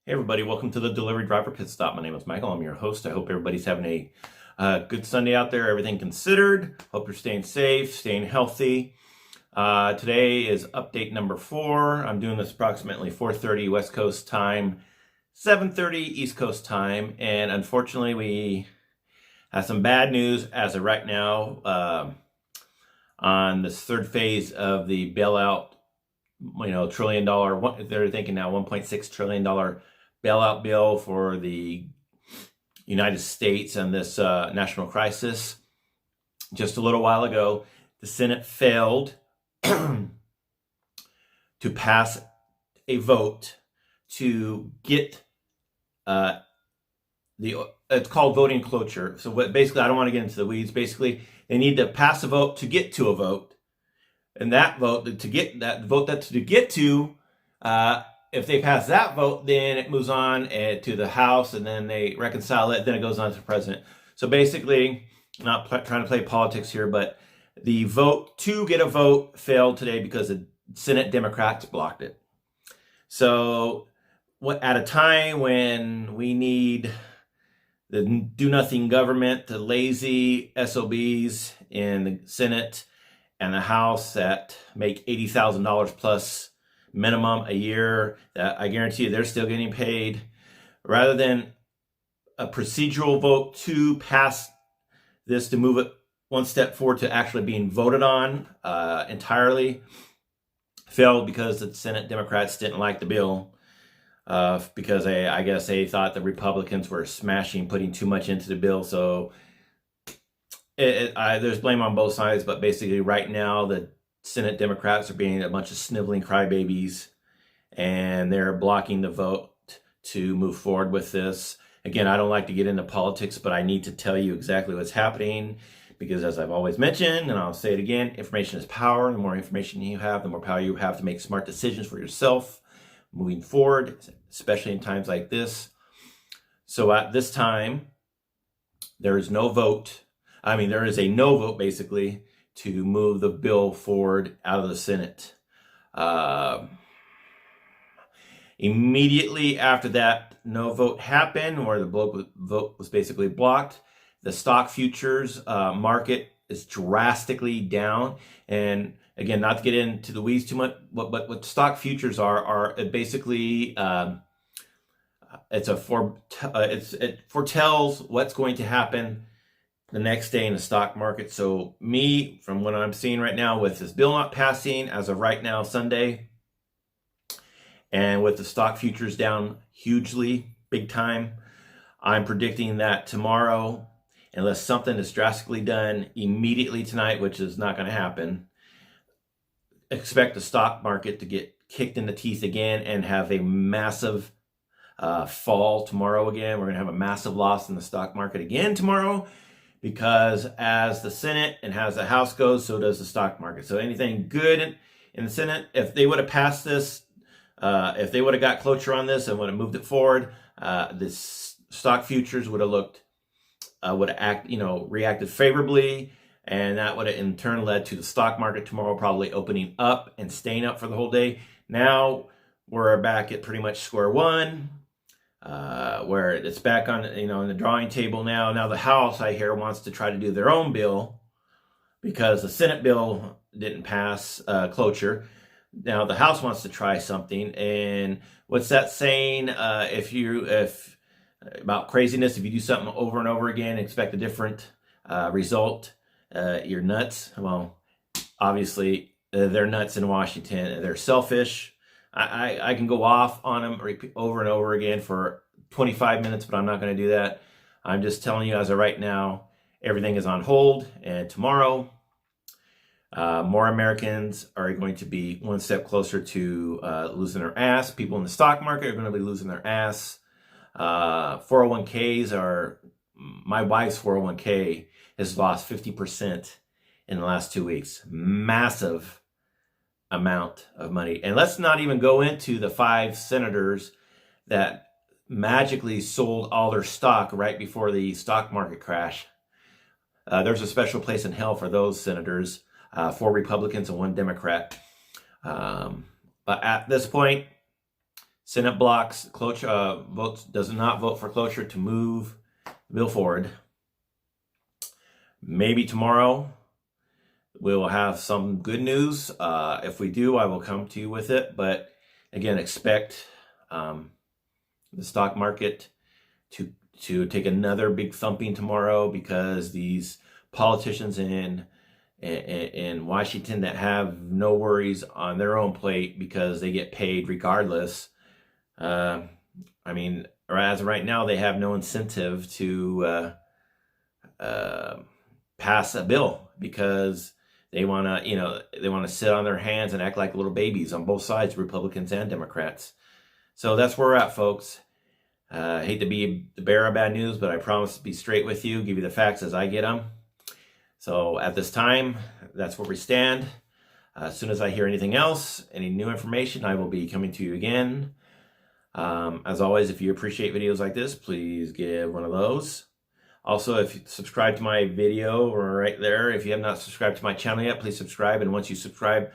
Hey everybody, welcome to the Delivery Driver Pit Stop. My name is Michael. I'm your host. I hope everybody's having a good Sunday out there, everything considered. Hope you're staying safe, staying healthy. Today is update number 4. I'm doing this approximately 4:30 West Coast time, 7:30 East Coast time, and unfortunately we have some bad news as of right now on this third phase of the bailout. $1 trillion. They're thinking now $1.6 trillion bailout bill for the United States and this national crisis. Just a little while ago, the Senate failed to pass a vote to get it's called voting cloture. So basically, I don't want to get into the weeds. Basically, they need to pass a vote to get to a vote. And that vote, to get to, if they pass that vote, then it moves on to the House, and then they reconcile it, then it goes on to the president. So basically, not trying to play politics here, but the vote to get a vote failed today because the Senate Democrats blocked it. So at a time when we need the do-nothing government, the lazy SOBs in the Senate and the House that make $80,000 plus minimum a year, that I guarantee you they're still getting paid, rather than a procedural vote to pass this, to move it one step forward to actually being voted on entirely, failed because the Senate Democrats didn't like the bill, because I guess they thought the Republicans were putting too much into the bill. So there's blame on both sides, but basically right now the Senate Democrats are being a bunch of sniveling crybabies, and they're blocking the vote to move forward with this. Again, I don't like to get into politics, but I need to tell you exactly what's happening, because as I've always mentioned, and I'll say it again, information is power. The more information you have, the more power you have to make smart decisions for yourself moving forward, especially in times like this. So at this time, there is no vote. There is a no vote, basically, to move the bill forward out of the Senate. Immediately after that no vote happened, or the vote was basically blocked, the stock futures market is drastically down. And again, not to get into the weeds too much, but what stock futures are basically it foretells what's going to happen the next day in the stock market. So from what I'm seeing right now, with this bill not passing as of right now, Sunday, and with the stock futures down hugely, big time, I'm predicting that tomorrow, unless something is drastically done immediately tonight, which is not going to happen, expect the stock market to get kicked in the teeth again and have a massive fall tomorrow again. We're going to have a massive loss in the stock market again tomorrow, because as the Senate and as the House goes, so does the stock market. So anything good in the Senate, if they would have passed this, if they would have got cloture on this and would have moved it forward, this stock futures would have reacted favorably, and that would have in turn led to the stock market tomorrow probably opening up and staying up for the whole day. Now we're back at pretty much square one, where it's back on, in the drawing table now. Now the House, I hear, wants to try to do their own bill because the Senate bill didn't pass cloture. Now the House wants to try something, and what's that saying? If about craziness, if you do something over and over again, expect a different result, you're nuts. Well, obviously they're nuts in Washington. They're selfish. I can go off on them over and over again for 25 minutes, but I'm not going to do that. I'm just telling you, as of right now, everything is on hold, and tomorrow, more Americans are going to be one step closer to losing their ass. People in the stock market are going to be losing their ass. 401ks my wife's 401k has lost 50% in the last 2 weeks. Massive amount of money. And let's not even go into the 5 senators that magically sold all their stock right before the stock market crash. There's a special place in hell for those senators, 4 Republicans and 1 Democrat. But at this point, Senate blocks cloture, does not vote for cloture to move the bill forward. Maybe tomorrow we will have some good news. If we do, I will come to you with it. But again, expect the stock market to take another big thumping tomorrow, because these politicians in Washington that have no worries on their own plate because they get paid regardless. I mean, as of right now, they have no incentive to pass a bill, because they want to sit on their hands and act like little babies on both sides, Republicans and Democrats. So that's where we're at, folks. I hate to be the bearer of bad news, but I promise to be straight with you, give you the facts as I get them. So at this time, that's where we stand. As soon as I hear anything else, any new information, I will be coming to you again. As always, if you appreciate videos like this, please give one of those. Also, if you subscribe to my video right there, if you have not subscribed to my channel yet, please subscribe. And once you subscribe,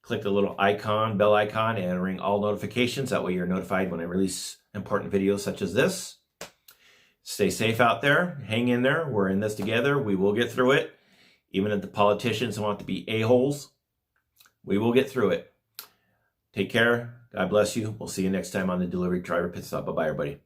click the little icon, bell icon, and ring all notifications. That way you're notified when I release important videos such as this. Stay safe out there. Hang in there. We're in this together. We will get through it. Even if the politicians want to be a-holes, we will get through it. Take care. God bless you. We'll see you next time on the Delivery Driver Pit Stop. Bye-bye, everybody.